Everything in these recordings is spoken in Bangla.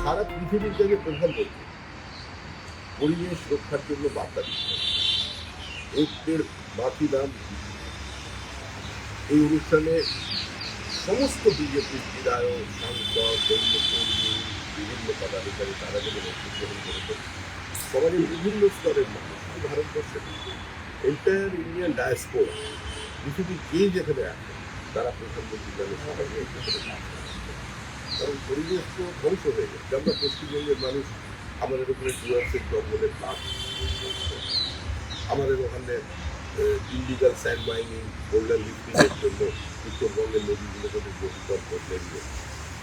সারা পৃথিবীর কাছে প্রধানমন্ত্রী পরিবেশ রক্ষার জন্য বার্তা দিচ্ছেন। ঐক্যের বাকি নাম এই অনুষ্ঠানে সমস্ত বিজেপির বিধায়ক, সাংসদ, দলীয় বিভিন্ন পদাধিকারী তারা যেন অংশগ্রহণ করেছেন। সমাজের বিভিন্ন স্তরের মানুষ, শুধু ভারতবর্ষের এন্টায়ার ইন্ডিয়ান ডায়াসপোরা, পৃথিবীর যে যেখানে আছে তারা প্রধানমন্ত্রীর নামে সবাইকে এখানে কাজ করছে। কারণ পরিবেশ তো ধ্বংস হয়ে গেছে। আমরা পশ্চিমবঙ্গের মানুষ, আমাদের উপরে ডুয়ার্সের জঙ্গলের কাজ, আমাদের ওখানে ইলিগাল স্যান্ড মাইনিং, গোল্ডেন লিফটিংয়ের জন্য উত্তরবঙ্গের নদীগুলোকে দূষিত করতে গিয়ে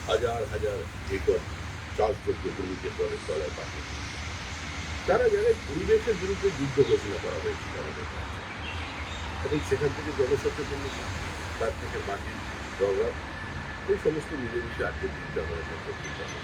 হাজার হাজার একর চাষযোগ্য জমিতে জলের তলায় পাঠে। তারা জায়গায় পরিবেশের বিরুদ্ধে যুদ্ধ ঘোষণা করা হয়েছিল আমাদের কাছে। এবং সেখান থেকে জনসচেতনতা, তার থেকে মাটির ব্যবহার, এই সমস্ত মিলেমিশে আজকের দিনটা আমরা করতে পারি।